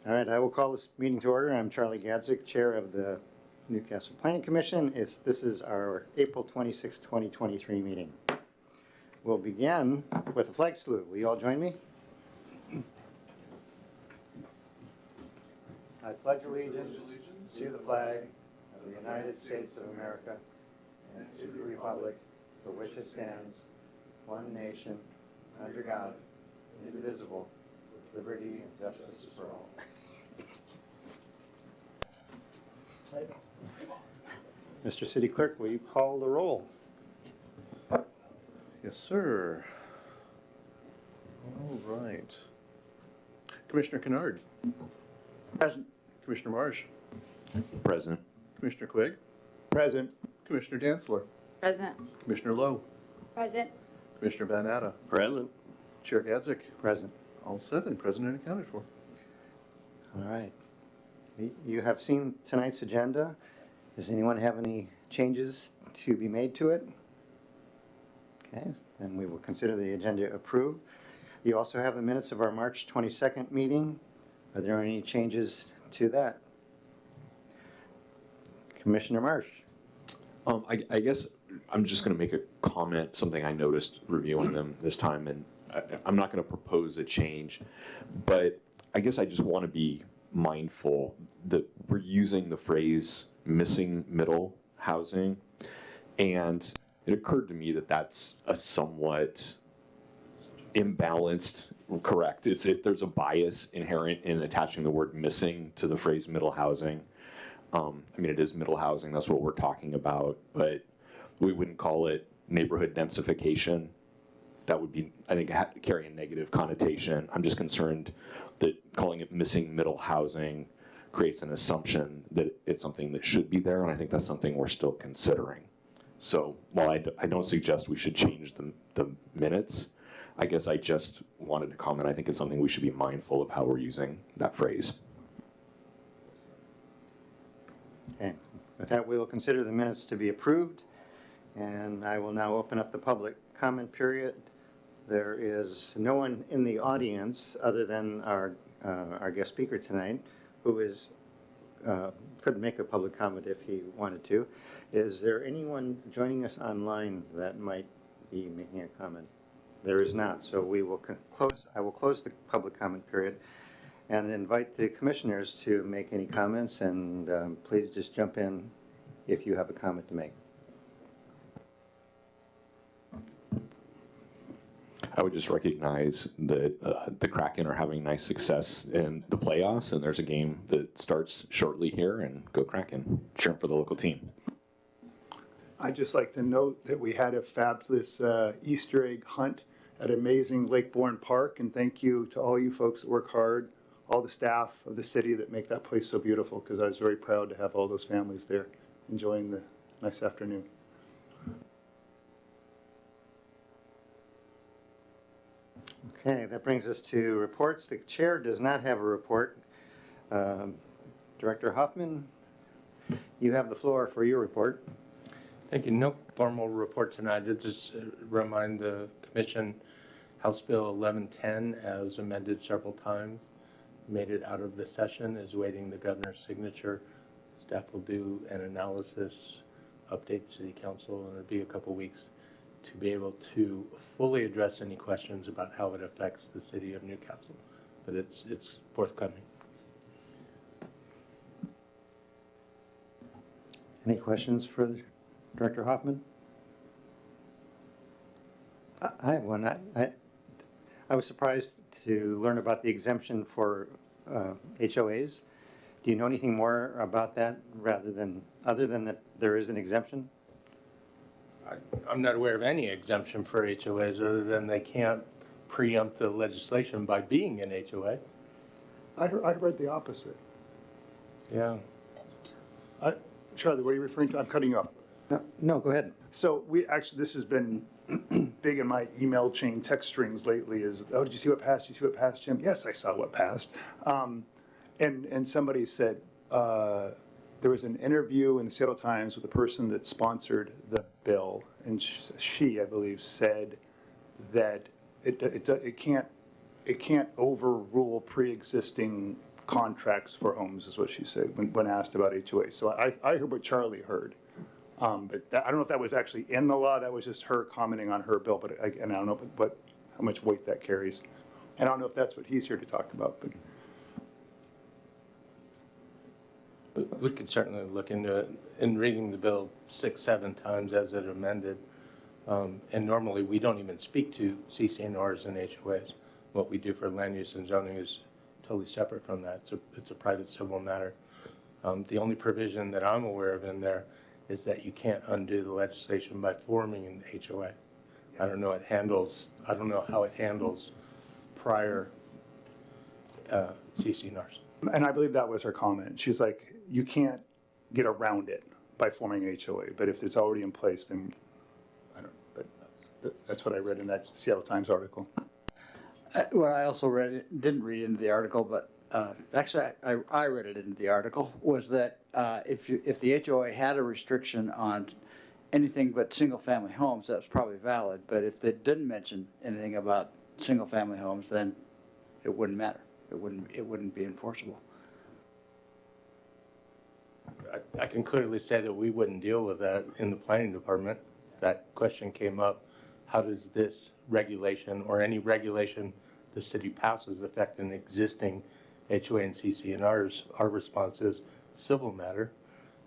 All right, I will call this meeting to order. I'm Charlie Gadzik, Chair of the Newcastle Planning Commission. This is our April 26, 2023 meeting. We'll begin with a flag salute. Will you all join me? I pledge allegiance to the flag of the United States of America and to the republic for which it stands, one nation, under God, indivisible, with liberty and justice for all. Mr. City Clerk, will you call the roll? Yes, sir. All right. Commissioner Kennard. Present. Commissioner Marsh. Present. Commissioner Quigg. Present. Commissioner Dantzler. Present. Commissioner Lowe. Present. Commissioner Van Atta. Present. Chair Gadzik. Present. All 7 present and accounted for. All right. You have seen tonight's agenda. Does anyone have any changes to be made to it? Okay, then we will consider the agenda approved. You also have the minutes of our March 22nd meeting. Are there any changes to that? Commissioner Marsh. I guess I'm just going to make a comment, something I noticed reviewing them this time, and I'm not going to propose a change, but I guess I just want to be mindful that we're using the phrase missing middle housing, and it occurred to me that that's a somewhat imbalanced, correct. It's if there's a bias inherent in attaching the word missing to the phrase middle housing. I mean, it is middle housing, that's what we're talking about, but we wouldn't call it neighborhood densification. That would be, I think, carry a negative connotation. I'm just concerned that calling it missing middle housing creates an assumption that it's something that should be there, and I think that's something we're still considering. So while I don't suggest we should change the minutes, I guess I just wanted to comment. I think it's something we should be mindful of how we're using that phrase. Okay, with that, we will consider the minutes to be approved, and I will now open up the public comment period. There is no one in the audience other than our guest speaker tonight, who could make a public comment if he wanted to. Is there anyone joining us online that might be making a comment? There is not, so we will close. I will close the public comment period and invite the commissioners to make any comments, and please just jump in if you have a comment to make. I would just recognize that the Kraken are having nice success in the playoffs, and there's a game that starts shortly here, and go Kraken, cheering for the local team. I'd just like to note that we had a fabulous Easter egg hunt at amazing Lake Bourne Park, and thank you to all you folks that work hard, all the staff of the city that make that place so beautiful, because I was very proud to have all those families there enjoying the nice afternoon. Okay, that brings us to reports. The chair does not have a report. Director Hoffman, you have the floor for your report. Thank you. No formal report tonight. I just remind the commission House Bill 1110, as amended several times, made it out of the session, is waiting the governor's signature. Staff will do an analysis, update City Council, and it'll be a couple weeks to be able to fully address any questions about how it affects the city of Newcastle. But it's forthcoming. Any questions for Director Hoffman? I have one. I was surprised to learn about the exemption for HOAs. Do you know anything more about that other than that there is an exemption? I'm not aware of any exemption for HOAs other than they can't preempt the legislation by being an HOA. I read the opposite. Yeah. Charlie, what are you referring to? I'm cutting you off. No, go ahead. So this has been big in my email chain text strings lately is, oh, did you see what passed? Did you see what passed, Jim? Yes, I saw what passed. And somebody said, there was an interview in the Seattle Times with the person that sponsored the bill, and she, I believe, said that it can't overrule pre-existing contracts for homes, is what she said when asked about HOA. So I heard what Charlie heard. But I don't know if that was actually in the law. That was just her commenting on her bill. But and I don't know how much weight that carries. And I don't know if that's what he's here to talk about. But We could certainly look into it. In reading the bill 6, 7 times as it amended, and normally we don't even speak to CCNRs and HOAs. What we do for land use and zoning is totally separate from that. It's a private civil matter. The only provision that I'm aware of in there is that you can't undo the legislation by forming an HOA. I don't know how it handles prior CCNRs. And I believe that was her comment. She's like, you can't get around it by forming an HOA. But if it's already in place, then I don't. But that's what I read in that Seattle Times article. Well, I also didn't read into the article, but actually I read it into the article, was that if the HOA had a restriction on anything but single-family homes, that's probably valid. But if they didn't mention anything about single-family homes, then it wouldn't matter. It wouldn't be enforceable. I can clearly say that we wouldn't deal with that in the planning department. That question came up, how does this regulation or any regulation the city passes affect an existing HOA and CCNRs? Our response is civil matter.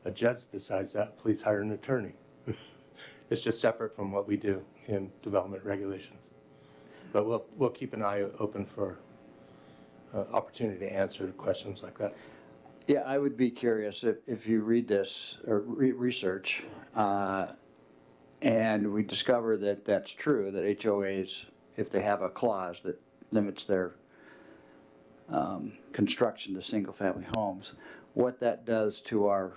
A judge decides that, please hire an attorney. It's just separate from what we do in development regulations. But we'll keep an eye open for opportunity to answer questions like that. Yeah, I would be curious if you read this or research and we discover that that's true, that HOAs, if they have a clause that limits their construction to single-family homes, what that does to our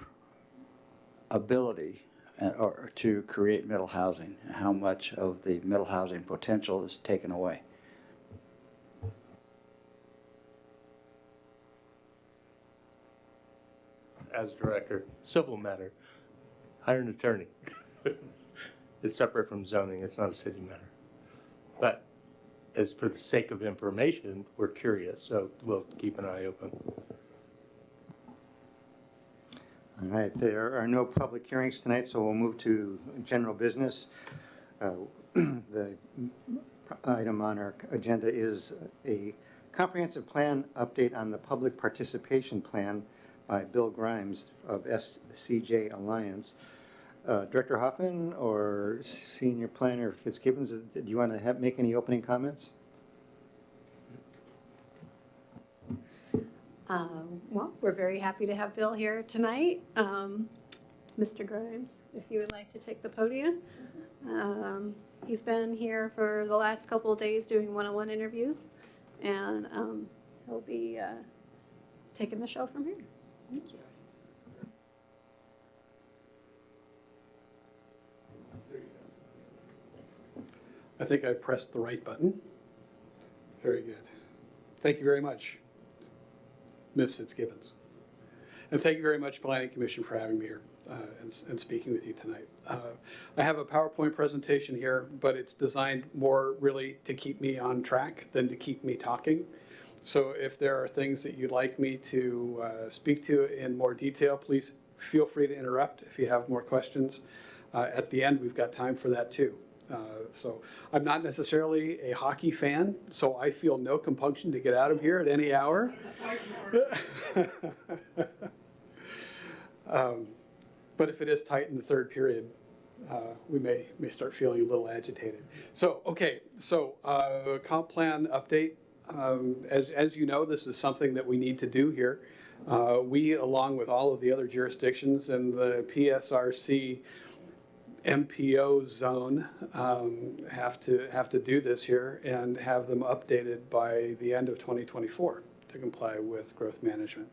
ability or to create middle housing, how much of the middle housing potential is taken away. As director, civil matter, hire an attorney. It's separate from zoning, it's not a city matter. But as for the sake of information, we're curious, so we'll keep an eye open. All right, there are no public hearings tonight, so we'll move to general business. The item on our agenda is a comprehensive plan update on the public participation plan by Bill Grimes of SCJ Alliance. Director Hoffman or Senior Planner Fitzgibbons, do you want to make any opening comments? Well, we're very happy to have Bill here tonight. Mr. Grimes, if you would like to take the podium. He's been here for the last couple of days doing one-on-one interviews, and he'll be taking the show from here. Thank you. I think I pressed the right button. Very good. Thank you very much, Ms. Fitzgibbons. And thank you very much, Planning Commission, for having me here and speaking with you tonight. I have a PowerPoint presentation here, but it's designed more really to keep me on track than to keep me talking. So if there are things that you'd like me to speak to in more detail, please feel free to interrupt if you have more questions. At the end, we've got time for that too. So I'm not necessarily a hockey fan, so I feel no compunction to get out of here at any hour. But if it is tight in the third period, we may start feeling a little agitated. So, okay, so comp plan update. As you know, this is something that we need to do here. We, along with all of the other jurisdictions in the PSRC MPO zone, have to do this here and have them updated by the end of 2024 to comply with growth management.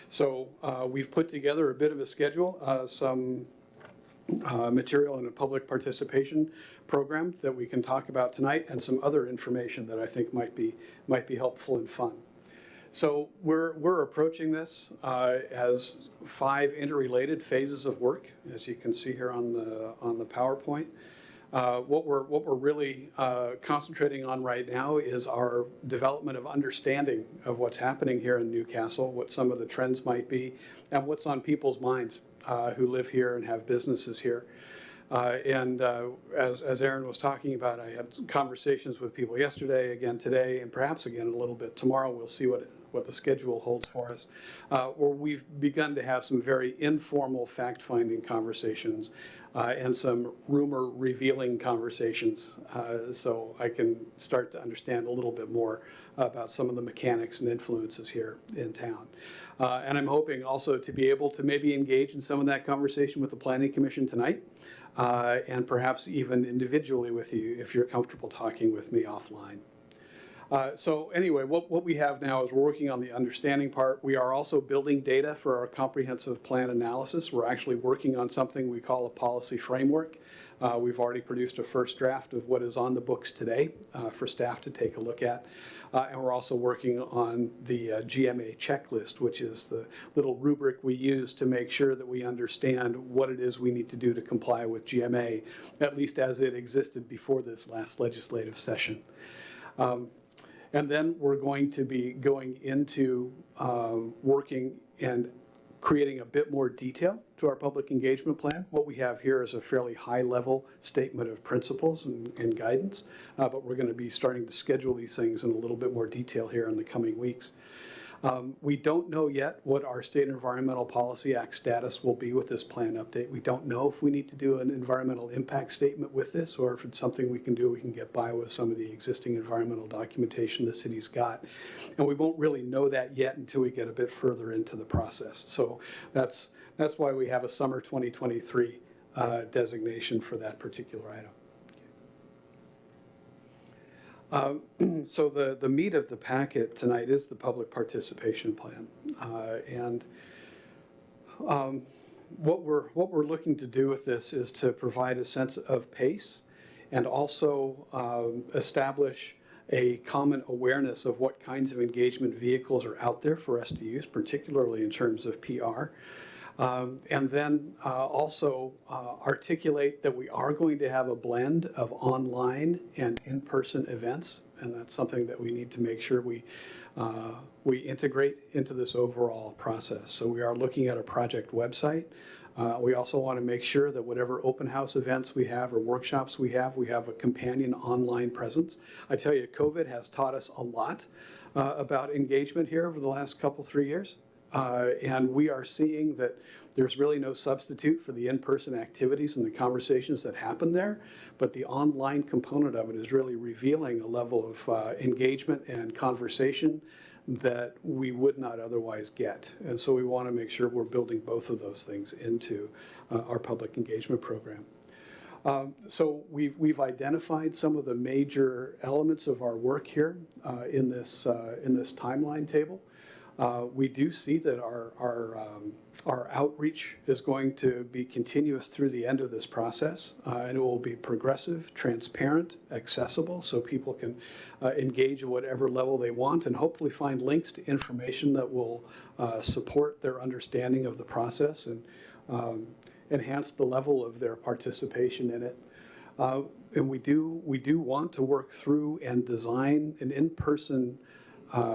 So we've put together a bit of a schedule, some material in a public participation program that we can talk about tonight, and some other information that I think might be helpful and fun. So we're approaching this as 5 interrelated phases of work, as you can see here on the PowerPoint. What we're really concentrating on right now is our development of understanding of what's happening here in Newcastle, what some of the trends might be, and what's on people's minds who live here and have businesses here. As Aaron was talking about, I had some conversations with people yesterday, again today, and perhaps again a little bit tomorrow. We'll see what the schedule holds for us, where we've begun to have some very informal fact-finding conversations and some rumor-revealing conversations, so I can start to understand a little bit more about some of the mechanics and influences here in town. And I'm hoping also to be able to maybe engage in some of that conversation with the Planning Commission tonight, and perhaps even individually with you if you're comfortable talking with me offline. So anyway, what we have now is we're working on the understanding part. We are also building data for our comprehensive plan analysis. We're actually working on something we call a policy framework. We've already produced a first draft of what is on the books today for staff to take a look at. And we're also working on the GMA checklist, which is the little rubric we use to make sure that we understand what it is we need to do to comply with GMA, at least as it existed before this last legislative session. And then we're going to be going into working and creating a bit more detail to our public engagement plan. What we have here is a fairly high-level statement of principles and guidance, but we're going to be starting to schedule these things in a little bit more detail here in the coming weeks. We don't know yet what our State Environmental Policy Act status will be with this plan update. We don't know if we need to do an environmental impact statement with this, or if it's something we can do, we can get by with some of the existing environmental documentation the city's got. And we won't really know that yet until we get a bit further into the process. So that's why we have a summer 2023 designation for that particular item. So the meat of the packet tonight is the public participation plan. What we're looking to do with this is to provide a sense of pace and also establish a common awareness of what kinds of engagement vehicles are out there for us to use, particularly in terms of PR. And then also articulate that we are going to have a blend of online and in-person events, and that's something that we need to make sure we integrate into this overall process. So we are looking at a project website. We also want to make sure that whatever open house events we have or workshops we have a companion online presence. I tell you, COVID has taught us a lot about engagement here over the last 3 years. And we are seeing that there's really no substitute for the in-person activities and the conversations that happen there, but the online component of it is really revealing a level of engagement and conversation that we would not otherwise get. And so we want to make sure we're building both of those things into our public engagement program. So we've identified some of the major elements of our work here in this timeline table. We do see that our outreach is going to be continuous through the end of this process, and it will be progressive, transparent, accessible, so people can engage at whatever level they want and hopefully find links to information that will support their understanding of the process and enhance the level of their participation in it. And we do want to work through and design an in-person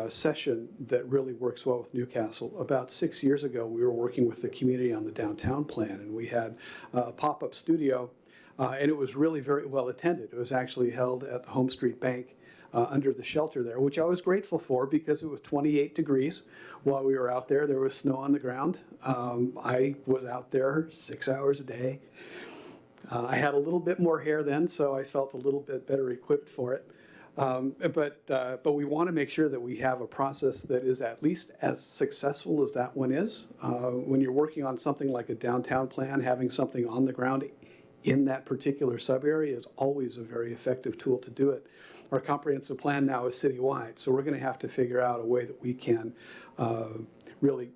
session that really works well with Newcastle. About 6 years ago, we were working with the community on the downtown plan, and we had a pop-up studio, and it was really very well attended. It was actually held at the Home Street Bank under the shelter there, which I was grateful for because it was 28 degrees while we were out there. There was snow on the ground. I was out there 6 hours a day. I had a little bit more hair then, so I felt a little bit better equipped for it. But we want to make sure that we have a process that is at least as successful as that one is. When you're working on something like a downtown plan, having something on the ground in that particular sub-area is always a very effective tool to do it. Our comprehensive plan now is citywide, so we're going to have to figure out a way that we can really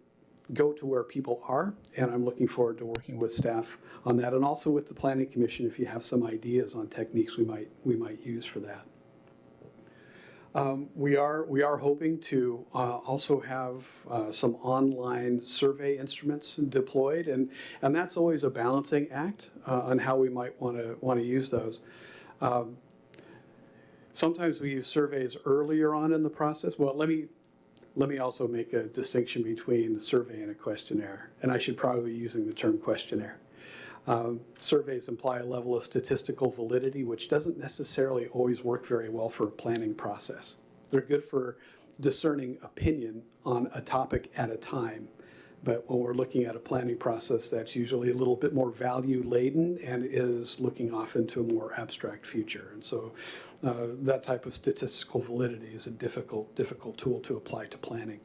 go to where people are, and I'm looking forward to working with staff on that, and also with the Planning Commission if you have some ideas on techniques we might use for that. We are hoping to also have some online survey instruments deployed, and that's always a balancing act on how we might want to use those. Sometimes we use surveys earlier on in the process. Well, let me also make a distinction between a survey and a questionnaire, and I should probably be using the term questionnaire. Surveys imply a level of statistical validity, which doesn't necessarily always work very well for a planning process. They're good for discerning opinion on a topic at a time, but when we're looking at a planning process, that's usually a little bit more value laden and is looking off into a more abstract future. And so that type of statistical validity is a difficult tool to apply to planning.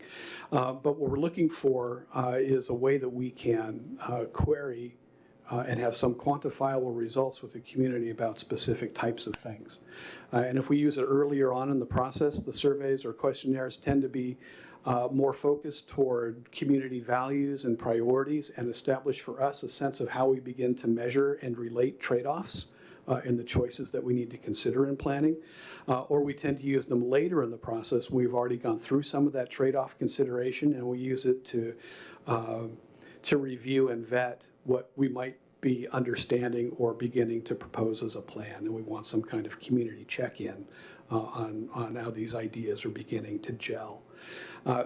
But what we're looking for is a way that we can query and have some quantifiable results with the community about specific types of things. And if we use it earlier on in the process, the surveys or questionnaires tend to be more focused toward community values and priorities, and establish for us a sense of how we begin to measure and relate trade-offs in the choices that we need to consider in planning. Or we tend to use them later in the process when we've already gone through some of that trade-off consideration, and we use it to review and vet what we might be understanding or beginning to propose as a plan. And we want some kind of community check-in on how these ideas are beginning to gel.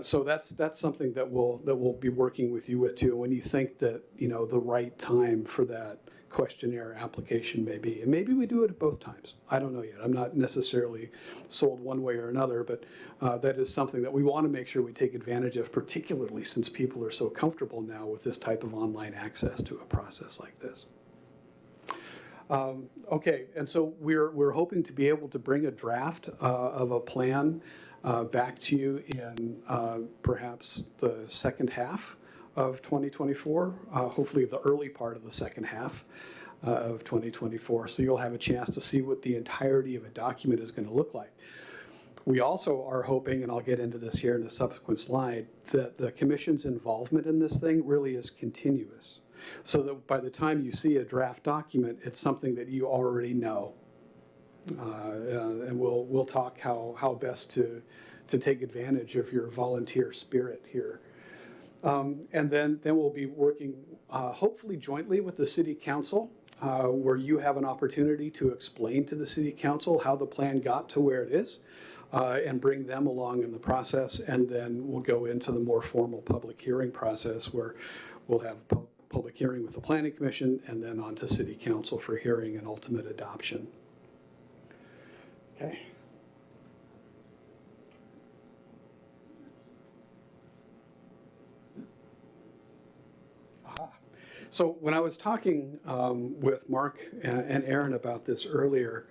So that's something that we'll be working with you with too. When you think that the right time for that questionnaire application may be, and maybe we do it at both times. I don't know yet. I'm not necessarily sold one way or another, but that is something that we want to make sure we take advantage of, particularly since people are so comfortable now with this type of online access to a process like this. Okay, and so we're hoping to be able to bring a draft of a plan back to you in perhaps the second half of 2024, hopefully the early part of the second half of 2024. So you'll have a chance to see what the entirety of a document is going to look like. We also are hoping, and I'll get into this here in a subsequent slide, that the Commission's involvement in this thing really is continuous. So that by the time you see a draft document, it's something that you already know. And we'll talk how best to take advantage of your volunteer spirit here. And then we'll be working hopefully jointly with the City Council, where you have an opportunity to explain to the City Council how the plan got to where it is, and bring them along in the process. And then we'll go into the more formal public hearing process, where we'll have public hearing with the Planning Commission and then on to City Council for hearing and ultimate adoption. Okay. So when I was talking with Mark and Aaron about this earlier,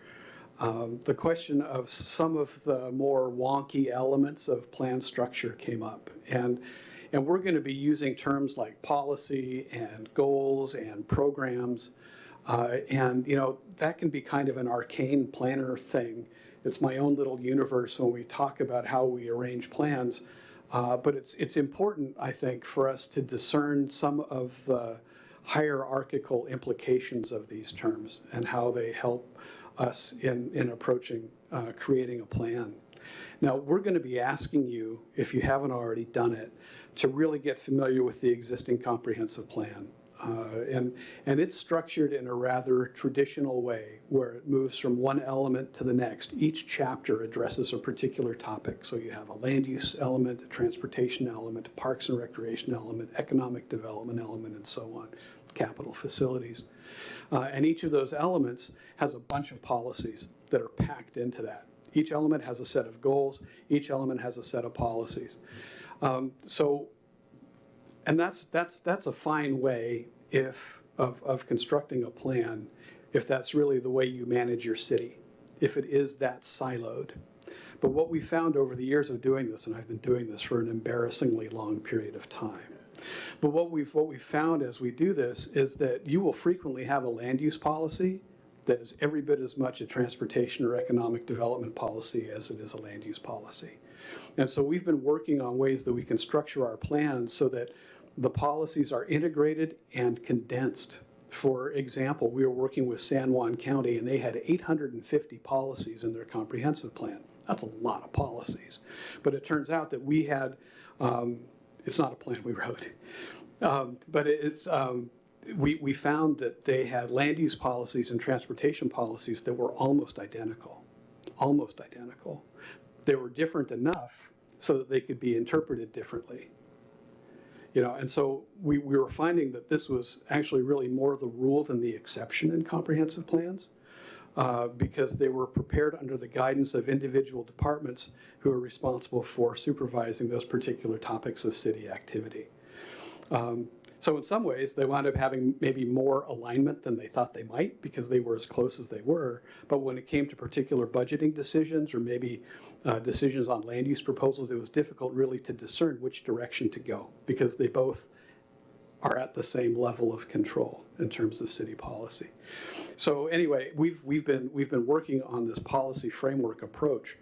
the question of some of the more wonky elements of plan structure came up. And we're going to be using terms like policy and goals and programs. And that can be kind of an arcane planner thing. It's my own little universe when we talk about how we arrange plans. But it's important, I think, for us to discern some of the hierarchical implications of these terms and how they help us in approaching creating a plan. Now, we're going to be asking you, if you haven't already done it, to really get familiar with the existing comprehensive plan. And it's structured in a rather traditional way, where it moves from one element to the next. Each chapter addresses a particular topic. So you have a land use element, a transportation element, a parks and recreation element, economic development element, and so on, capital facilities. And each of those elements has a bunch of policies that are packed into that. Each element has a set of goals. Each element has a set of policies. And that's a fine way of constructing a plan, if that's really the way you manage your city, if it is that siloed. But what we found over the years of doing this, and I've been doing this for an embarrassingly long period of time, but what we've found as we do this is that you will frequently have a land use policy that is every bit as much a transportation or economic development policy as it is a land use policy. And so we've been working on ways that we can structure our plans so that the policies are integrated and condensed. For example, we were working with San Juan County, and they had 850 policies in their comprehensive plan. That's a lot of policies. But it turns out that we had, it's not a plan we wrote, but we found that they had land use policies and transportation policies that were almost identical, almost identical. They were different enough so that they could be interpreted differently. You know, and so we were finding that this was actually really more the rule than the exception in comprehensive plans, because they were prepared under the guidance of individual departments who are responsible for supervising those particular topics of city activity. So in some ways, they wound up having maybe more alignment than they thought they might because they were as close as they were. But when it came to particular budgeting decisions or maybe decisions on land use proposals, it was difficult really to discern which direction to go because they both are at the same level of control in terms of city policy. So anyway, we've been working on this policy framework approach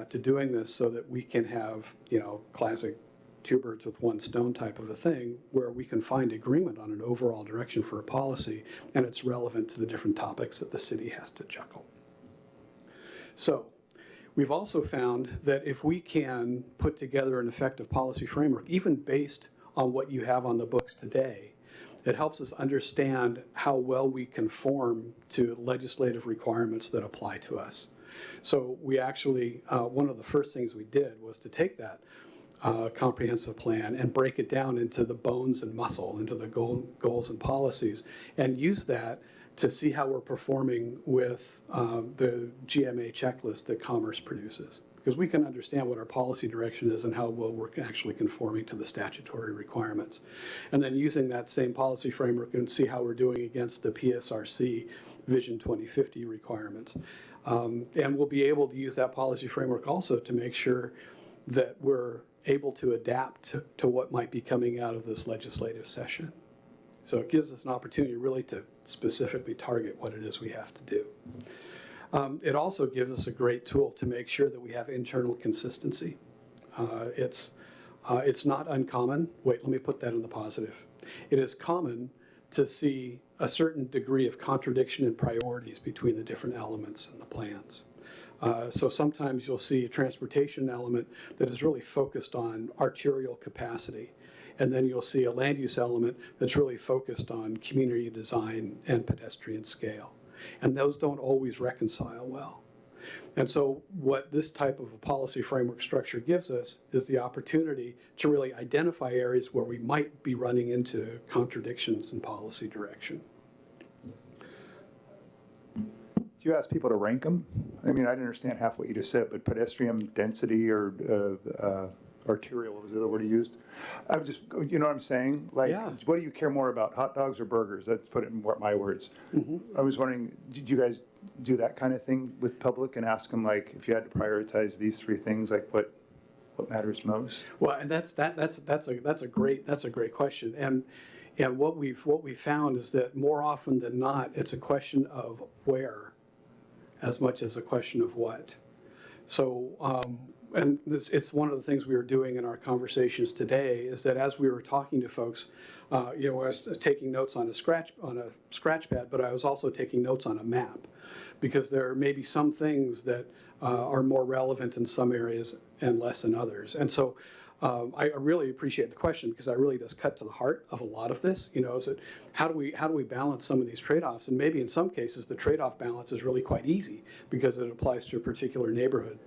to doing this so that we can have, you know, classic two birds with one stone type of a thing where we can find agreement on an overall direction for a policy and it's relevant to the different topics that the city has to juggle. So we've also found that if we can put together an effective policy framework, even based on what you have on the books today, it helps us understand how well we conform to legislative requirements that apply to us. So we actually, one of the first things we did was to take that comprehensive plan and break it down into the bones and muscle, into the goals and policies, and use that to see how we're performing with the GMA checklist that Commerce produces. Because we can understand what our policy direction is and how well we're actually conforming to the statutory requirements. And then using that same policy framework and see how we're doing against the PSRC Vision 2050 requirements. And we'll be able to use that policy framework also to make sure that we're able to adapt to what might be coming out of this legislative session. So it gives us an opportunity really to specifically target what it is we have to do. It also gives us a great tool to make sure that we have internal consistency. It's not uncommon. Wait, let me put that in the positive. It is common to see a certain degree of contradiction in priorities between the different elements in the plans. So sometimes you'll see a transportation element that is really focused on arterial capacity. And then you'll see a land use element that's really focused on community design and pedestrian scale. And those don't always reconcile well. And so what this type of a policy framework structure gives us is the opportunity to really identify areas where we might be running into contradictions in policy direction. Do you ask people to rank them? I mean, I didn't understand half what you just said, but pedestrian density or arterial, what was the other word you used? I was just, you know what I'm saying? Like, Yeah. what do you care more about, hot dogs or burgers? Let's put it in my words. I was wondering, did you guys do that kind of thing with public and ask them, like, if you had to prioritize these three things, like what matters most? Well, and that's a great question. And what we've found is that more often than not, it's a question of where, as much as a question of what. So, and it's one of the things we were doing in our conversations today is that as we were talking to folks, you know, I was taking notes on a scratch pad, but I was also taking notes on a map, because there may be some things that are more relevant in some areas and less in others. And so I really appreciate the question, because that really does cut to the heart of a lot of this. You know, is that how do we balance some of these trade-offs? And maybe in some cases the trade-off balance is really quite easy because it applies to a particular neighborhood.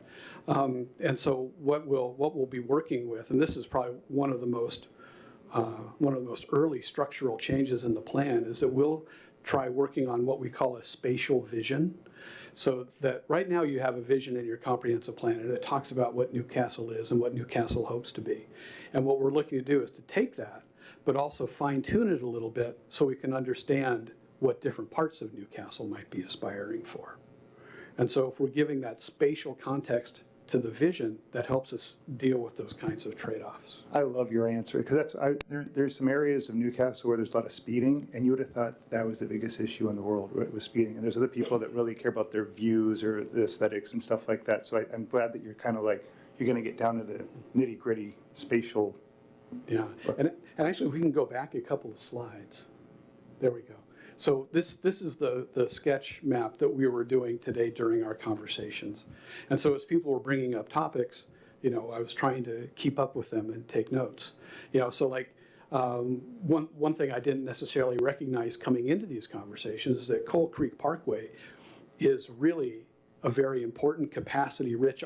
And so what we'll be working with, and this is probably one of the most early structural changes in the plan, is that we'll try working on what we call a spatial vision. So that right now you have a vision in your comprehensive plan, and it talks about what Newcastle is and what Newcastle hopes to be. And what we're looking to do is to take that, but also fine tune it a little bit so we can understand what different parts of Newcastle might be aspiring for. And so if we're giving that spatial context to the vision, that helps us deal with those kinds of trade-offs. I love your answer, because there's some areas of Newcastle where there's a lot of speeding, and you would have thought that was the biggest issue in the world, right, was speeding. And there's other people that really care about their views or the aesthetics and stuff like that. So I'm glad that you're kind of like, you're going to get down to the nitty-gritty spatial. Yeah, and actually we can go back a couple of slides. There we go. So this is the sketch map that we were doing today during our conversations. And so as people were bringing up topics, I was trying to keep up with them and take notes. So like one thing I didn't necessarily recognize coming into these conversations is that Coal Creek Parkway is really a very important capacity-rich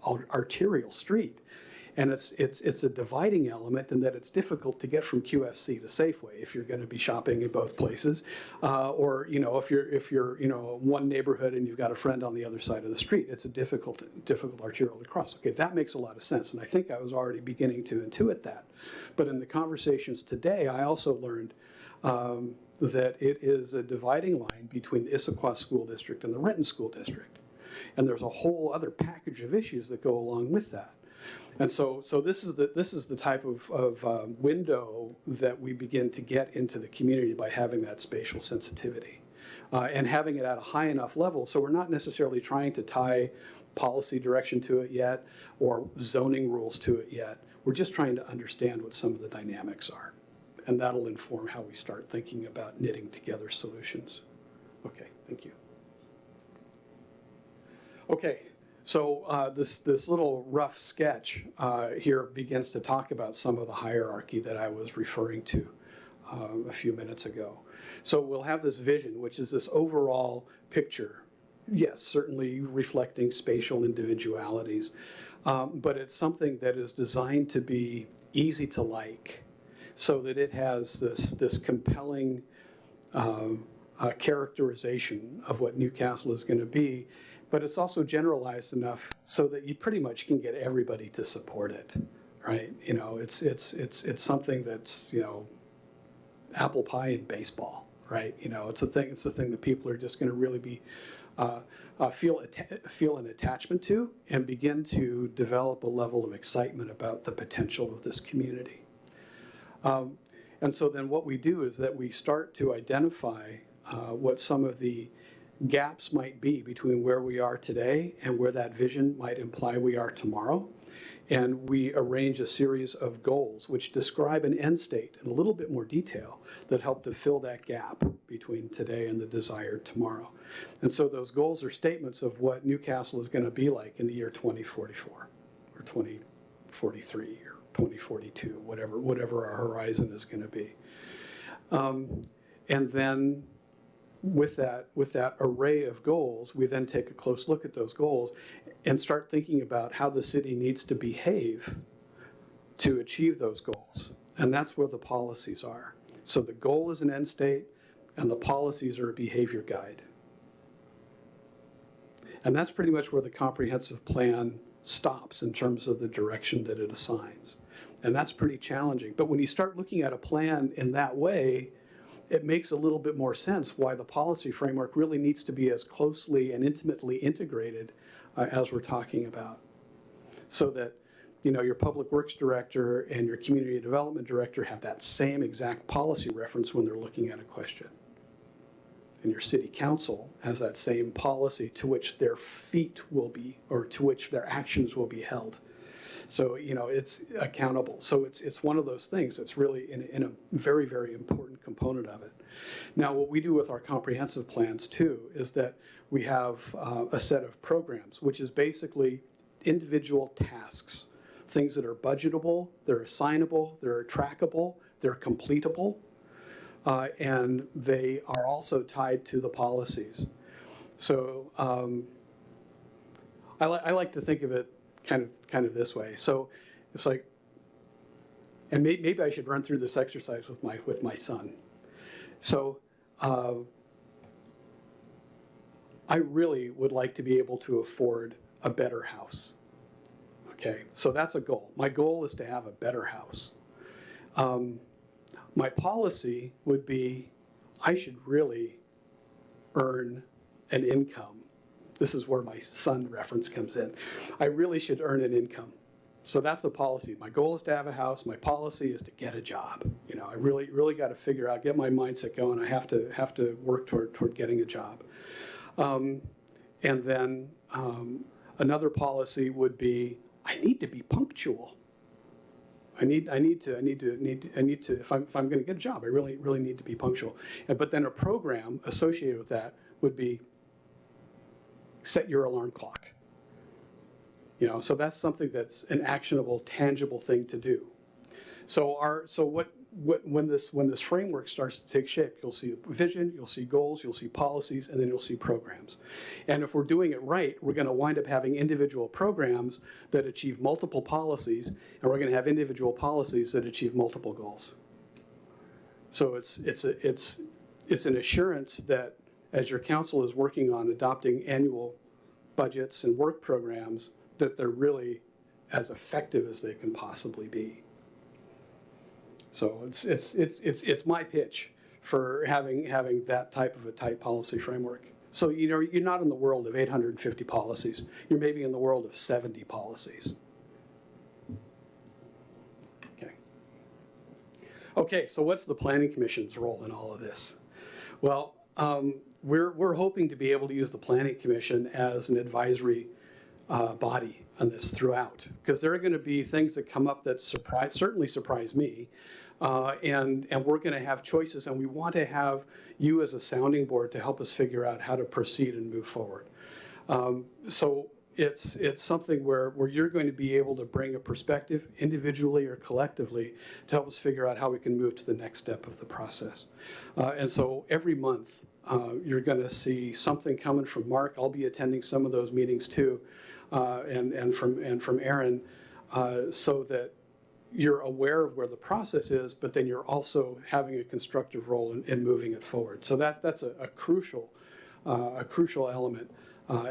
arterial street. And it's a dividing element in that it's difficult to get from QFC to Safeway if you're going to be shopping in both places, or if you're one neighborhood and you've got a friend on the other side of the street, it's a difficult arterial to cross. Okay, that makes a lot of sense, and I think I was already beginning to intuit that. But in the conversations today, I also learned that it is a dividing line between the Issaquah School District and the Renton School District, and there's a whole other package of issues that go along with that. And so this is the type of window that we begin to get into the community by having that spatial sensitivity and having it at a high enough level. So we're not necessarily trying to tie policy direction to it yet or zoning rules to it yet. We're just trying to understand what some of the dynamics are. And that'll inform how we start thinking about knitting together solutions. Okay, thank you. Okay. So this little rough sketch here begins to talk about some of the hierarchy that I was referring to a few minutes ago. So we'll have this vision, which is this overall picture, yes, certainly reflecting spatial individualities, but it's something that is designed to be easy to like, so that it has this compelling characterization of what Newcastle is going to be. But it's also generalized enough so that you pretty much can get everybody to support it, right? It's something that's apple pie in baseball, right? It's the thing that people are just going to really be feel an attachment to and begin to develop a level of excitement about the potential of this community. And so then what we do is that we start to identify what some of the gaps might be between where we are today and where that vision might imply we are tomorrow. And we arrange a series of goals which describe an end state in a little bit more detail that help to fill that gap between today and the desired tomorrow. And so those goals are statements of what Newcastle is going to be like in the year 2044 or 2043 or 2042, whatever our horizon is going to be. And then with that array of goals, we then take a close look at those goals and start thinking about how the city needs to behave to achieve those goals. And that's where the policies are. So the goal is an end state, and the policies are a behavior guide. And that's pretty much where the comprehensive plan stops in terms of the direction that it assigns. And that's pretty challenging. But when you start looking at a plan in that way, it makes a little bit more sense why the policy framework really needs to be as closely and intimately integrated as we're talking about. So that your public works director and your community development director have that same exact policy reference when they're looking at a question. And your city council has that same policy to which their feet will be, or to which their actions will be held. So, it's accountable. So it's one of those things that's really in a very, very important component of it. Now, what we do with our comprehensive plans, too, is that we have a set of programs, which is basically individual tasks, things that are budgetable, they're assignable, they're trackable, they're completable, and they are also tied to the policies. So I like to think of it kind of this way. So it's like, and maybe I should run through this exercise with my son. So I really would like to be able to afford a better house. Okay, so that's a goal. My goal is to have a better house. My policy would be I should really earn an income. This is where my son reference comes in. I really should earn an income. So that's a policy. My goal is to have a house. My policy is to get a job. I really got to figure out, get my mindset going. I have to work toward getting a job. And then another policy would be, I need to be punctual. I need to, if I'm going to get a job, I really need to be punctual. But then a program associated with that would be set your alarm clock. So that's something that's an actionable, tangible thing to do. When this framework starts to take shape, you'll see vision, you'll see goals, you'll see policies, and then you'll see programs. And if we're doing it right, we're going to wind up having individual programs that achieve multiple policies, and we're going to have individual policies that achieve multiple goals. So it's an assurance that as your council is working on adopting annual budgets and work programs, that they're really as effective as they can possibly be. So it's my pitch for having that type of a tight policy framework. So you're not in the world of 850 policies. You're maybe in the world of 70 policies. Okay, so what's the Planning Commission's role in all of this? Well, we're hoping to be able to use the Planning Commission as an advisory body on this throughout, because there are going to be things that come up that certainly surprise me, and we're going to have choices, and we want to have you as a sounding board to help us figure out how to proceed and move forward. So it's something where you're going to be able to bring a perspective individually or collectively to help us figure out how we can move to the next step of the process. And so every month you're going to see something coming from Mark. I'll be attending some of those meetings too, and from Aaron, so that you're aware of where the process is, but then you're also having a constructive role in moving it forward. So that's a crucial element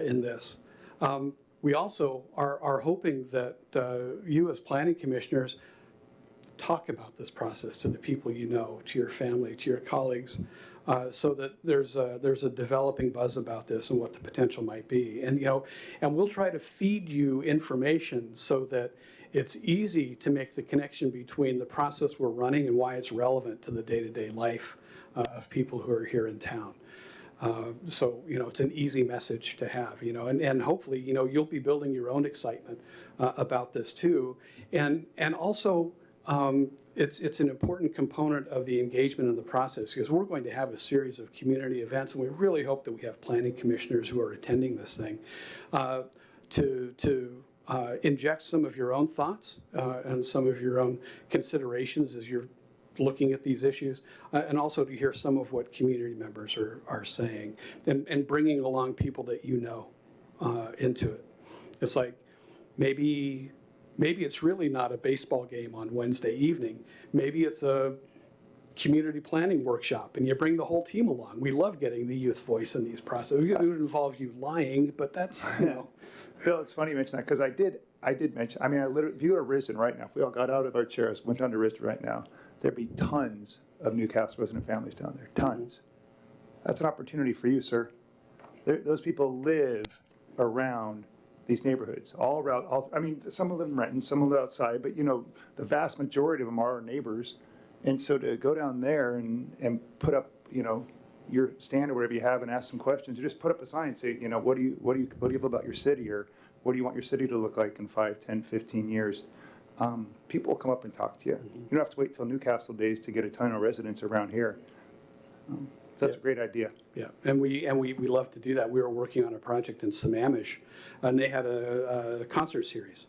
in this. We also are hoping that you as planning commissioners talk about this process to the people you know, to your family, to your colleagues, so that there's a developing buzz about this and what the potential might be. And we'll try to feed you information so that it's easy to make the connection between the process we're running and why it's relevant to the day-to-day life of people who are here in town. So it's an easy message to have, and hopefully, you'll be building your own excitement about this too. And also, it's an important component of the engagement in the process, because we're going to have a series of community events, and we really hope that we have planning commissioners who are attending this thing to inject some of your own thoughts and some of your own considerations as you're looking at these issues, and also to hear some of what community members are saying, and bringing along people that into it. It's like maybe it's really not a baseball game on Wednesday evening. Maybe it's a community planning workshop, and you bring the whole team along. We love getting the youth voice in these processes. It would involve you lying, but that's, Bill, it's funny you mention that, because I did mention, I literally, if you go to Risden right now, if we all got out of our chairs, went down to Risden right now, there'd be tons of Newcastle resident families down there, tons. That's an opportunity for you, sir. Those people live around these neighborhoods, all around, some live in Renton, some live outside, but the vast majority of them are our neighbors. And so to go down there and put up, your stand or whatever you have and ask some questions, you just put up a sign and say, what do you feel about your city, or what do you want your city to look like in 5, 10, 15 years? People will come up and talk to you. You don't have to wait till Newcastle days to get a ton of residents around here. So that's a great idea. Yeah, and we love to do that. We were working on a project in Sammamish, and they had a concert series.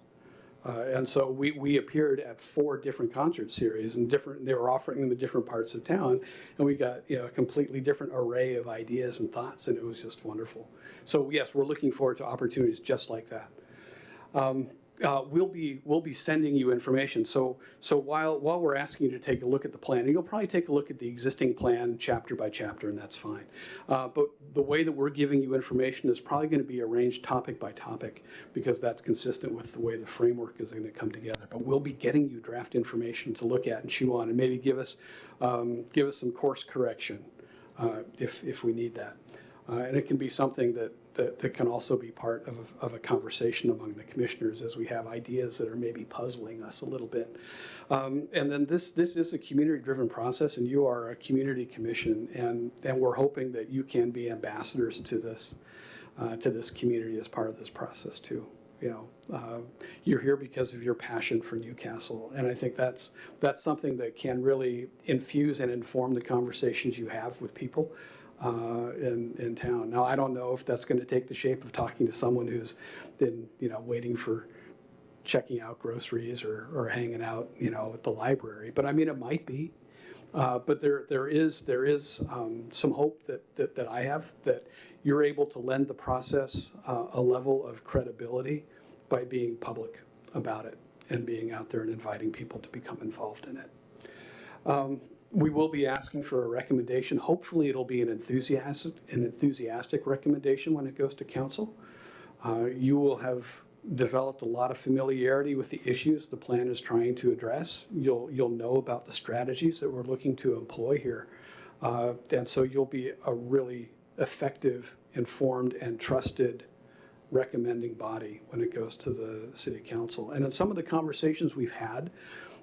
And so we appeared at 4 different concert series, and they were offering them in different parts of town, and we got a completely different array of ideas and thoughts, and it was just wonderful. So yes, we're looking forward to opportunities just like that. We'll be sending you information. So while we're asking you to take a look at the plan, and you'll probably take a look at the existing plan chapter by chapter, and that's fine. But the way that we're giving you information is probably going to be arranged topic by topic, because that's consistent with the way the framework is going to come together. But we'll be getting you draft information to look at and chew on, and maybe give us some course correction if we need that. And it can be something that can also be part of a conversation among the commissioners as we have ideas that are maybe puzzling us a little bit. And then this is a community-driven process, and you are a community commission, and we're hoping that you can be ambassadors to this community as part of this process too. you're here because of your passion for Newcastle. And I think that's something that can really infuse and inform the conversations you have with people in town. Now, I don't know if that's going to take the shape of talking to someone who's been, waiting for checking out groceries or hanging out, at the library. But I mean, it might be. But there is some hope that I have that you're able to lend the process a level of credibility by being public about it and being out there and inviting people to become involved in it. We will be asking for a recommendation. Hopefully, it'll be an enthusiastic recommendation when it goes to council. You will have developed a lot of familiarity with the issues the plan is trying to address. You'll know about the strategies that we're looking to employ here. And so you'll be a really effective, informed, and trusted recommending body when it goes to the city council. And in some of the conversations we've had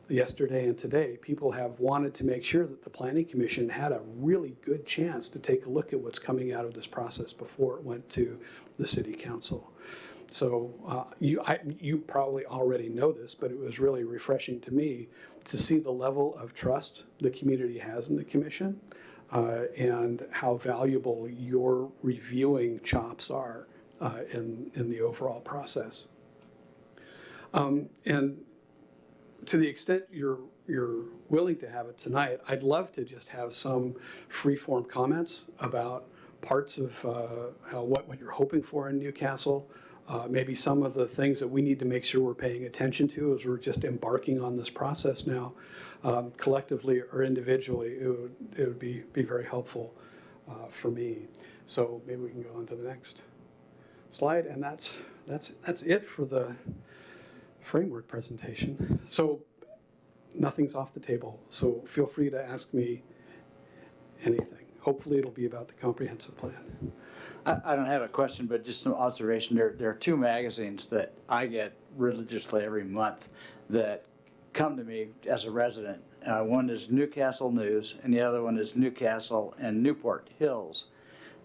yesterday and today, people have wanted to make sure that the planning commission had a really good chance to take a look at what's coming out of this process before it went to the city council. So you probably already know this, but it was really refreshing to me to see the level of trust the community has in the commission and how valuable your reviewing chops are in the overall process. And to the extent you're willing to have it tonight, I'd love to just have some free-form comments about parts of what you're hoping for in Newcastle. Maybe some of the things that we need to make sure we're paying attention to as we're just embarking on this process now, collectively or individually. It would be very helpful for me. So maybe we can go on to the next slide, and that's it for the framework presentation. So nothing's off the table. So feel free to ask me anything. Hopefully, it'll be about the comprehensive plan. I don't have a question, but just some observation. There are two magazines that I get religiously every month that come to me as a resident. One is Newcastle News, and the other one is Newcastle and Newport Hills,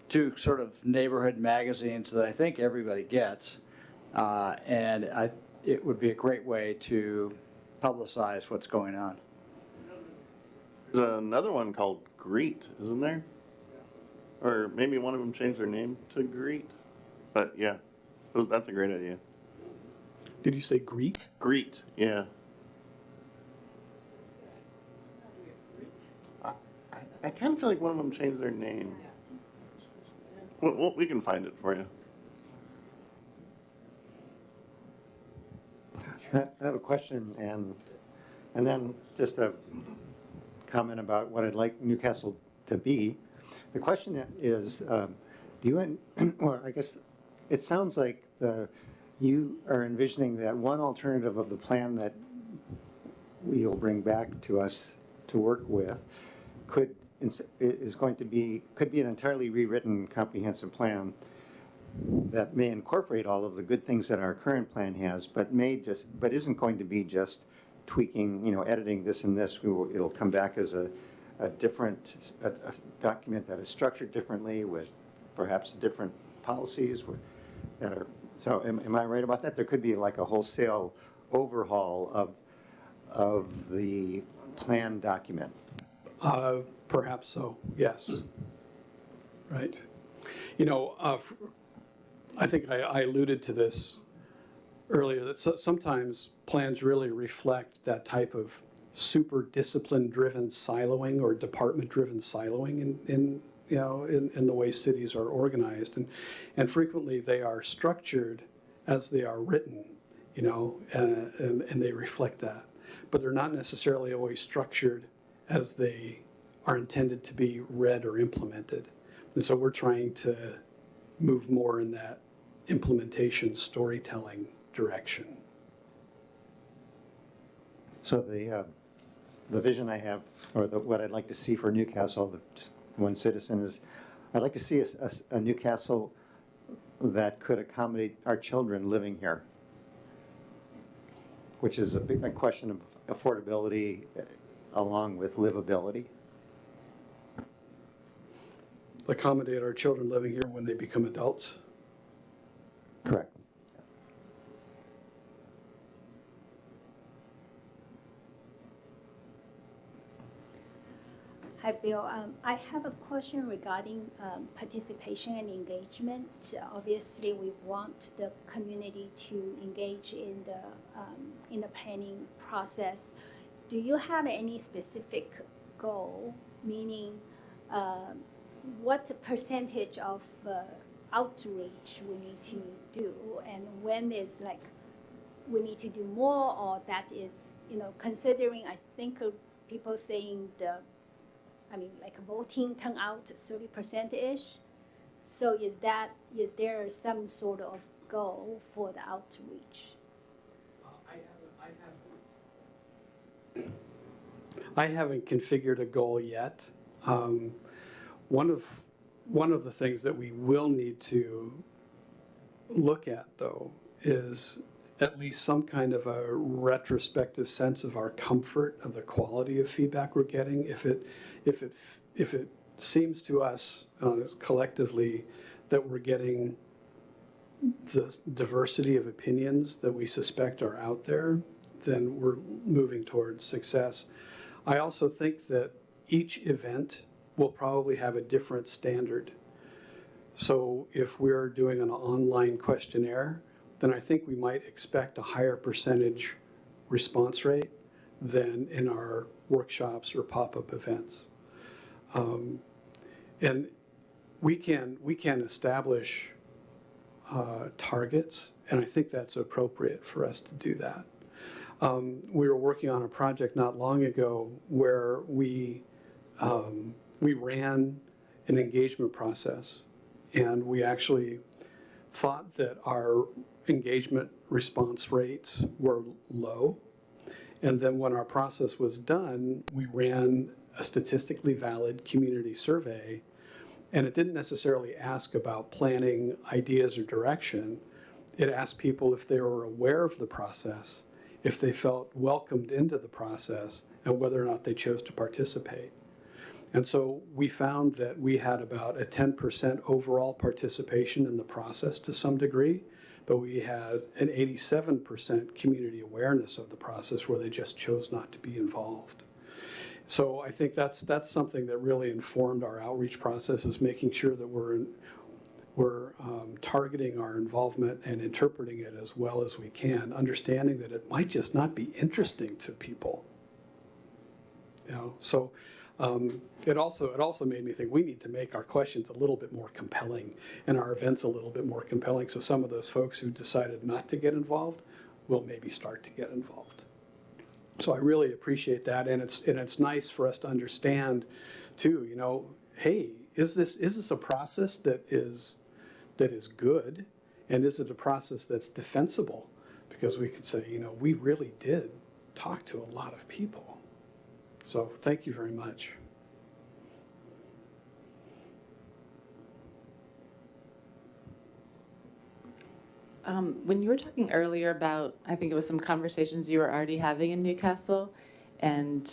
two sort of neighborhood magazines that I think everybody gets. And it would be a great way to publicize what's going on. There's another one called Greet, isn't there? Or maybe one of them changed their name to Greet. But yeah, that's a great idea. Did you say Greet? Greet, yeah. I kind of feel like one of them changed their name. We can find it for you. I have a question and then just a comment about what I'd like Newcastle to be. The question is, do you, or I guess it sounds like you are envisioning that one alternative of the plan that you'll bring back to us to work with could be an entirely rewritten comprehensive plan that may incorporate all of the good things that our current plan has, but isn't going to be just tweaking, editing this and this. It'll come back as a different document that is structured differently with perhaps different policies that are. So am I right about that? There could be like a wholesale overhaul of the plan document. Perhaps so, yes. Right. I think I alluded to this earlier, that sometimes plans really reflect that type of super discipline-driven siloing or department-driven siloing in the way cities are organized. And frequently they are structured as they are written, and they reflect that. But they're not necessarily always structured as they are intended to be read or implemented. And so we're trying to move more in that implementation storytelling direction. So the vision I have, or what I'd like to see for Newcastle, just one citizen, is I'd like to see a Newcastle that could accommodate our children living here, which is a big question of affordability along with livability. Accommodate our children living here when they become adults. Correct. Hi, Bill. I have a question regarding participation and engagement. Obviously, we want the community to engage in the planning process. Do you have any specific goal, meaning what percentage of outreach we need to do, and when is like we need to do more, or that is, considering I think people saying like voting turnout 30%-ish. So is there some sort of goal for the outreach? I haven't configured a goal yet. One of the things that we will need to look at, though, is at least some kind of a retrospective sense of our comfort of the quality of feedback we're getting. If it seems to us collectively that we're getting the diversity of opinions that we suspect are out there, then we're moving towards success. I also think that each event will probably have a different standard. So if we're doing an online questionnaire, then I think we might expect a higher percentage response rate than in our workshops or pop-up events. And we can establish targets, and I think that's appropriate for us to do that. We were working on a project not long ago where we ran an engagement process, and we actually thought that our engagement response rates were low. And then when our process was done, we ran a statistically valid community survey, and it didn't necessarily ask about planning ideas or direction. It asked people if they were aware of the process, if they felt welcomed into the process, and whether or not they chose to participate. And so we found that we had about a 10% overall participation in the process to some degree, but we had an 87% community awareness of the process where they just chose not to be involved. So I think that's something that really informed our outreach process, is making sure that we're targeting our involvement and interpreting it as well as we can, understanding that it might just not be interesting to people. So it also made me think we need to make our questions a little bit more compelling and our events a little bit more compelling, so some of those folks who decided not to get involved will maybe start to get involved. So I really appreciate that, and it's nice for us to understand too, hey, is this a process that is good, and is it a process that's defensible? Because we could say, we really did talk to a lot of people. So thank you very much. When you were talking earlier about, I think it was some conversations you were already having in Newcastle, and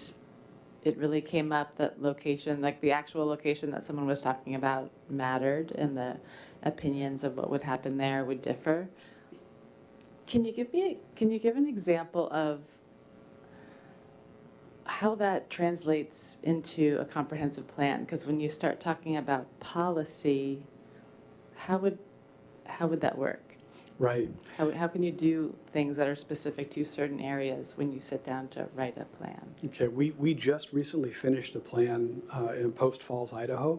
it really came up that location, like the actual location that someone was talking about, mattered, and the opinions of what would happen there would differ. Can you give an example of how that translates into a comprehensive plan? Because when you start talking about policy, how would that work? Right. How can you do things that are specific to certain areas when you sit down to write a plan? Okay, we just recently finished a plan in Post Falls, Idaho,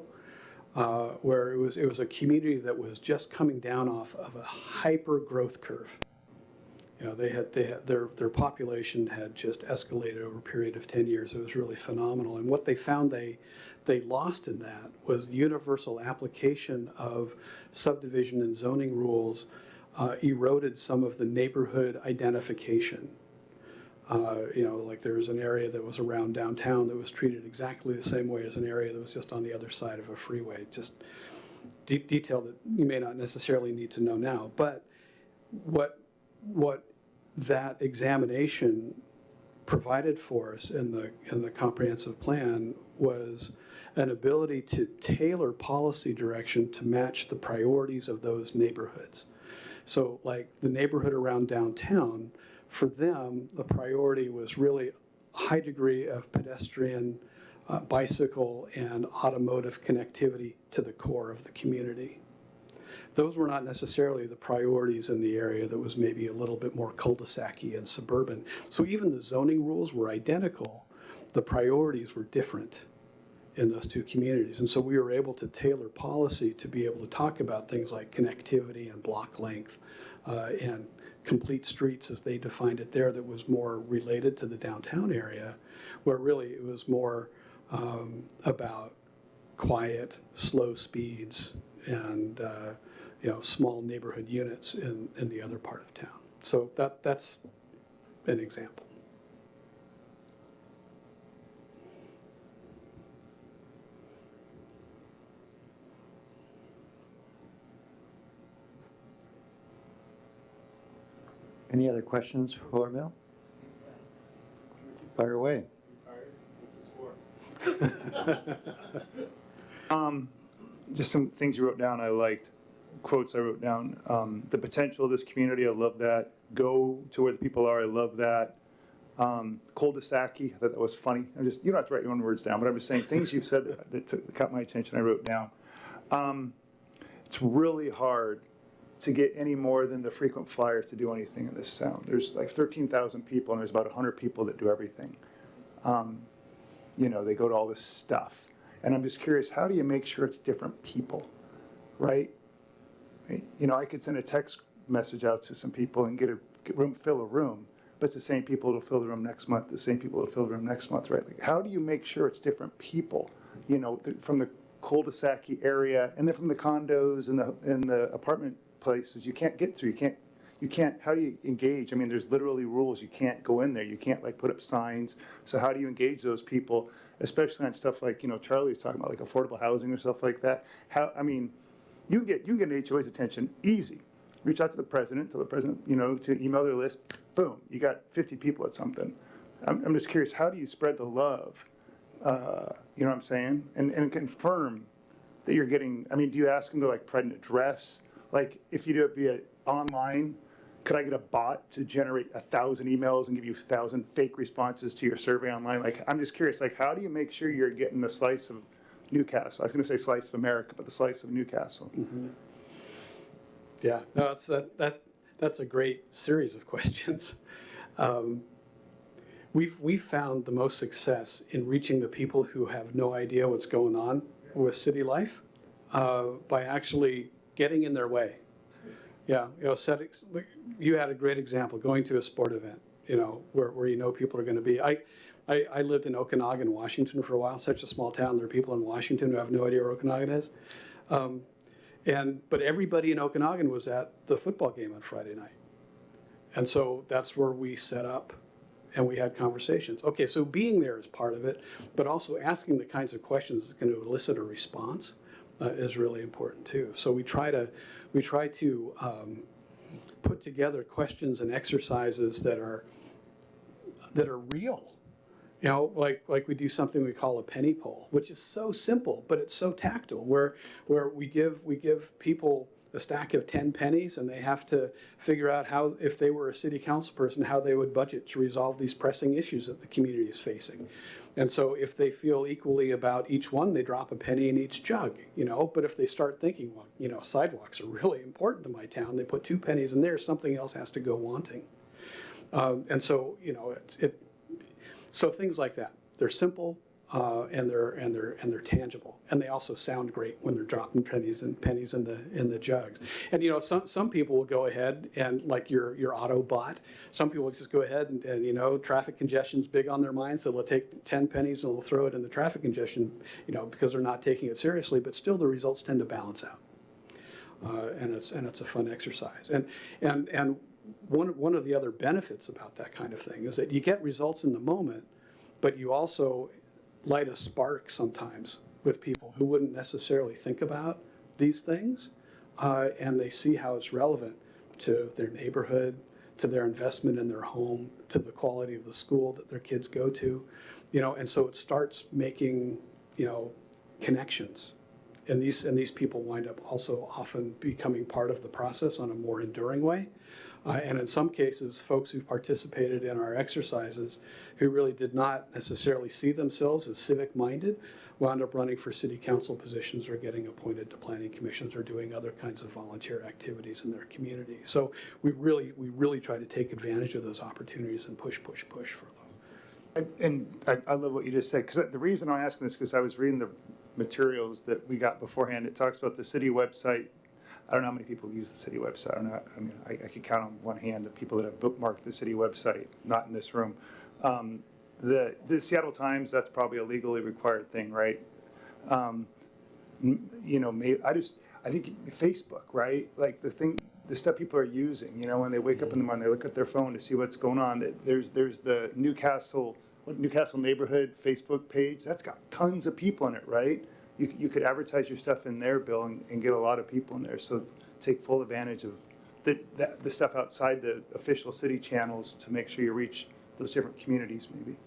where it was a community that was just coming down off of a hyper growth curve. Their population had just escalated over a period of 10 years. It was really phenomenal. And what they found they lost in that was the universal application of subdivision and zoning rules eroded some of the neighborhood identification. Like there was an area that was around downtown that was treated exactly the same way as an area that was just on the other side of a freeway. Just detail that you may not necessarily need to know now. But what that examination provided for us in the comprehensive plan was an ability to tailor policy direction to match the priorities of those neighborhoods. So like the neighborhood around downtown, for them, the priority was really a high degree of pedestrian bicycle and automotive connectivity to the core of the community. Those were not necessarily the priorities in the area that was maybe a little bit more cul-de-sac-y and suburban. So even the zoning rules were identical. The priorities were different in those two communities. And so we were able to tailor policy to be able to talk about things like connectivity and block length and complete streets as they defined it there, that was more related to the downtown area, where really it was more about quiet, slow speeds and small neighborhood units in the other part of town. So that's an example. Any other questions for Bill? Fire away. Just some things you wrote down I liked, quotes I wrote down. The potential of this community, I love that. Go to where the people are, I love that. Cul-de-sac-y, I thought that was funny. You don't have to write your own words down, but I'm just saying things you've said that caught my attention, I wrote down. It's really hard to get any more than the frequent flyers to do anything in this town. There's like 13,000 people, and there's about 100 people that do everything. They go to all this stuff. And I'm just curious, how do you make sure it's different people, right? I could send a text message out to some people and fill a room, but it's the same people that'll fill the room next month, the same people that'll fill the room next month, right? Like, how do you make sure it's different people, from the cul-de-sac area, and then from the condos and the apartment places you can't get through. You can't, how do you engage? I mean, there's literally rules. You can't go in there. You can't put up signs. So how do you engage those people, especially on stuff like, Charlie was talking about, like affordable housing or stuff like that? You can get an HOA's attention easy. Reach out to the president, tell the president, to email their list. Boom, you got 50 people at something. I'm just curious, how do you spread the love? You know what I'm saying? And confirm that you're getting, do you ask them to provide an address? If you do it via online, could I get a bot to generate 1,000 emails and give you 1,000 fake responses to your survey online? I'm just curious, how do you make sure you're getting the slice of Newcastle? I was going to say slice of America, but the slice of Newcastle. Mm-hmm. Yeah, no, that's a great series of questions. We've found the most success in reaching the people who have no idea what's going on with city life by actually getting in their way. Yeah, you had a great example, going to a sport event, where people are going to be. I lived in Okanagan, Washington for a while, such a small town. There are people in Washington who have no idea where Okanagan is. But everybody in Okanagan was at the football game on Friday night. And so that's where we set up and we had conversations. Okay, so being there is part of it, but also asking the kinds of questions that can elicit a response is really important too. So we try to put together questions and exercises that are real. Like we do something we call a penny poll, which is so simple, but it's so tactile, where we give people a stack of 10 pennies and they have to figure out how, if they were a city council person, how they would budget to resolve these pressing issues that the community is facing. And so if they feel equally about each one, they drop a penny in each jug, but if they start thinking, well, sidewalks are really important to my town, they put 2 pennies in there, something else has to go wanting. And so, so things like that. They're simple and they're tangible, and they also sound great when they're dropping pennies in the jugs. And some people will go ahead and, like your auto bot, some people will just go ahead and traffic congestion's big on their mind, so they'll take 10 pennies and they'll throw it in the traffic congestion, because they're not taking it seriously. But still, the results tend to balance out, and it's a fun exercise. And one of the other benefits about that kind of thing is that you get results in the moment, but you also light a spark sometimes with people who wouldn't necessarily think about these things, and they see how it's relevant to their neighborhood, to their investment in their home, to the quality of the school that their kids go to, and so it starts making, connections. And these people wind up also often becoming part of the process on a more enduring way. And in some cases, folks who participated in our exercises who really did not necessarily see themselves as civic-minded wound up running for city council positions or getting appointed to planning commissions or doing other kinds of volunteer activities in their community. So we really try to take advantage of those opportunities and push for them. And I love what you just said, because the reason I'm asking this, because I was reading the materials that we got beforehand. It talks about the city website. I don't know how many people use the city website. I could count on one hand the people that have bookmarked the city website, not in this room. The Seattle Times, that's probably a legally required thing, right? You know, I think Facebook, right? Like the stuff people are using, you know, when they wake up in the morning, they look at their phone to see what's going on. There's the Newcastle neighborhood Facebook page. That's got tons of people in it, right? You could advertise your stuff in there, Bill, and get a lot of people in there. So take full advantage of the stuff outside the official city channels to make sure you reach those different communities, maybe.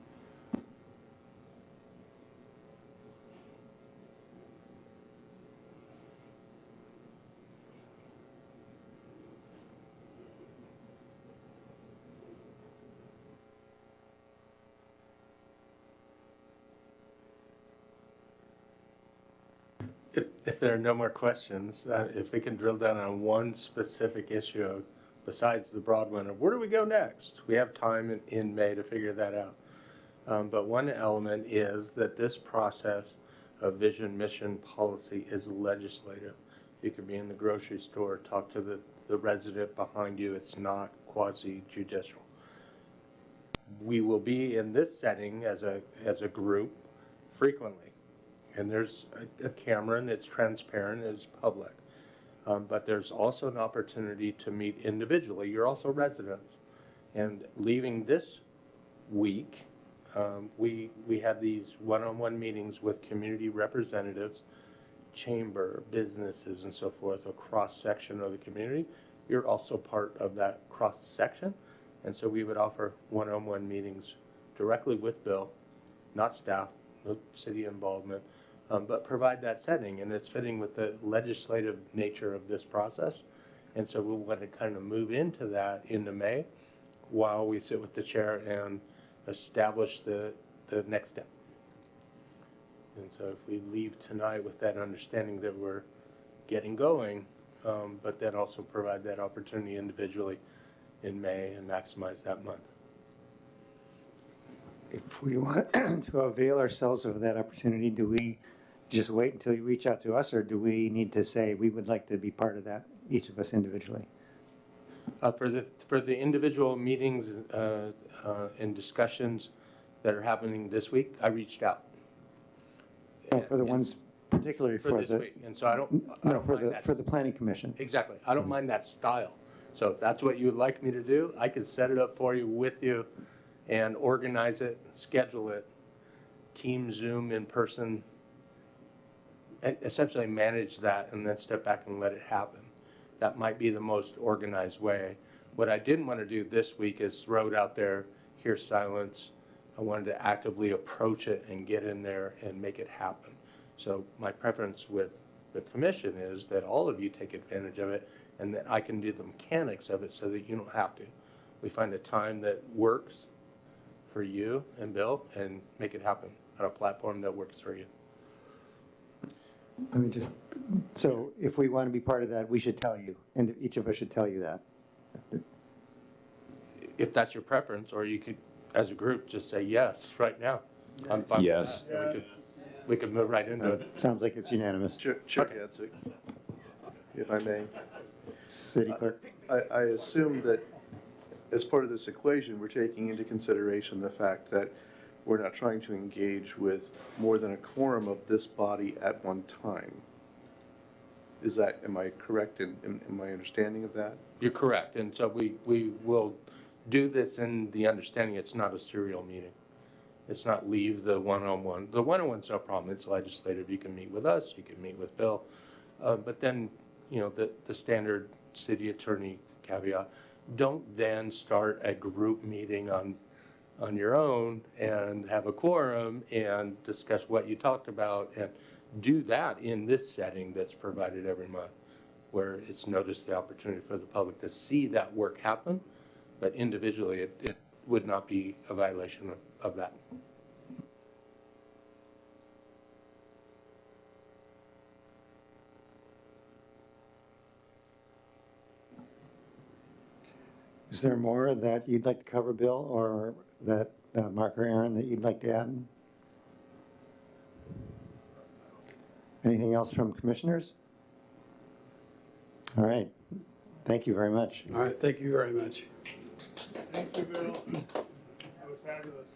If there are no more questions, if we can drill down on one specific issue besides the broad one of where do we go next? We have time in May to figure that out. But one element is that this process of vision, mission, policy is legislative. You can be in the grocery store, talk to the resident behind you. It's not quasi-judicial. We will be in this setting as a group frequently. And there's a camera, and it's transparent, it's public. But there's also an opportunity to meet individually. You're also residents. And leaving this week, we had these one-on-one meetings with community representatives, chamber, businesses, and so forth, a cross-section of the community. You're also part of that cross-section. And so we would offer one-on-one meetings directly with Bill, not staff, no city involvement, but provide that setting, and it's fitting with the legislative nature of this process. And so we'll want to kind of move into that into May while we sit with the chair and establish the next step. And so if we leave tonight with that understanding that we're getting going, but then also provide that opportunity individually in May and maximize that month. If we want to avail ourselves of that opportunity, do we just wait until you reach out to us, or do we need to say we would like to be part of that, each of us individually? For the individual meetings and discussions that are happening this week, I reached out. No, for the ones particularly For this week, and so I don't mind that. for the planning commission. Exactly, I don't mind that style. So if that's what you would like me to do, I can set it up for you, with you, and organize it, schedule it, team, Zoom, in person, essentially manage that and then step back and let it happen. That might be the most organized way. What I didn't want to do this week is throw it out there, hear silence. I wanted to actively approach it and get in there and make it happen. So my preference with the commission is that all of you take advantage of it and that I can do the mechanics of it so that you don't have to. We find a time that works for you and Bill and make it happen on a platform that works for you. Let me just, so if we want to be part of that, we should tell you, and each of us should tell you that. If that's your preference, or you could, as a group, just say yes right now. I'm fine with Yes. that. We could move right into it. Sounds like it's unanimous. Chair Gadsden, if I may. City clerk? I assume that as part of this equation, we're taking into consideration the fact that we're not trying to engage with more than a quorum of this body at one time. Am I correct in my understanding of that? You're correct, and so we will do this in the understanding it's not a serial meeting. It's not leave the one-on-one. The one-on-one's no problem, it's legislative. You can meet with us, you can meet with Bill, but then, you know, the standard city attorney caveat, don't then start a group meeting on your own and have a quorum and discuss what you talked about, and do that in this setting that's provided every month. where it's noticed the opportunity for the public to see that work happen, but individually, it would not be a violation of that. Is there more that you'd like to cover, Bill, or that Mark or Aaron that you'd like to add? Anything else from commissioners? All right. Thank you very much. All right, thank you very much. Thank you, Bill. That was fabulous.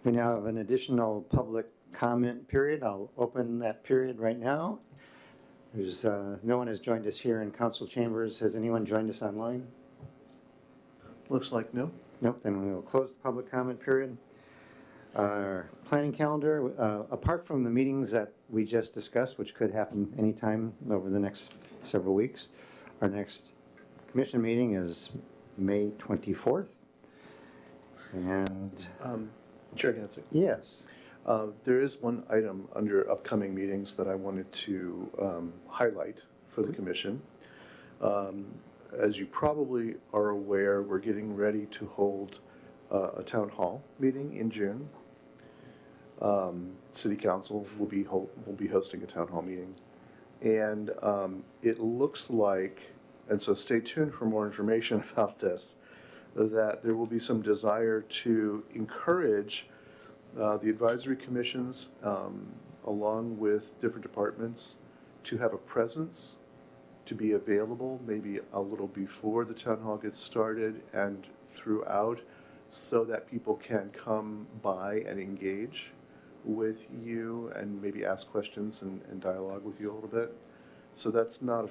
We now have an additional public comment period. I'll open that period right now. There's, no one has joined us here in council chambers. Has anyone joined us online? Looks like no. Nope, then we will close the public comment period. Our planning calendar, apart from the meetings that we just discussed, which could happen anytime over the next several weeks, our next commission meeting is May 24th. And Chair Gansey. yes, There is one item under upcoming meetings that I wanted to highlight for the commission. As you probably are aware, we're getting ready to hold a town hall meeting in June. City Council will be hosting a town hall meeting. And it looks like, and so stay tuned for more information about this, that there will be some desire to encourage the advisory commissions, along with different departments, to have a presence, to be available maybe a little before the town hall gets started and throughout, so that people can come by and engage with you and maybe ask questions and dialogue with you a little bit. So that's not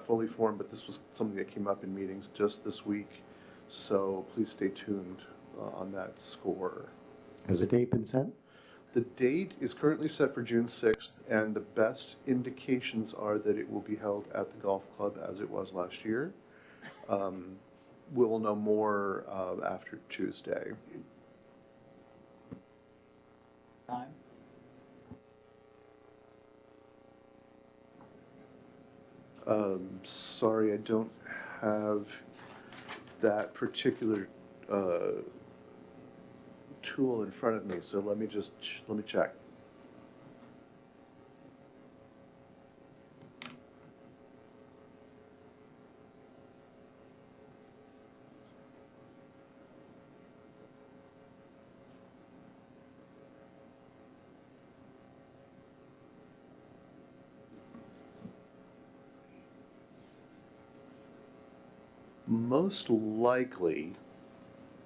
fully formed, but this was something that came up in meetings just this week. So please stay tuned on that score. has a date been set? The date is currently set for June 6th, and the best indications are that it will be held at the golf club as it was last year. We'll know more after Tuesday. Time? Sorry, I don't have that particular tool in front of me, so let me check. Most likely,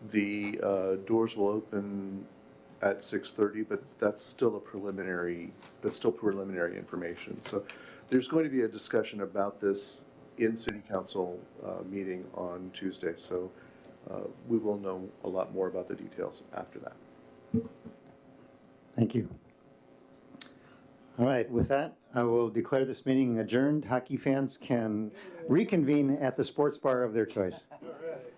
the doors will open at 6:30, but that's still preliminary information. So there's going to be a discussion about this in City Council meeting on Tuesday. So we will know a lot more about the details after that. Thank you. All right, with that, I will declare this meeting adjourned. Hockey fans can reconvene at the sports bar of their choice. All right.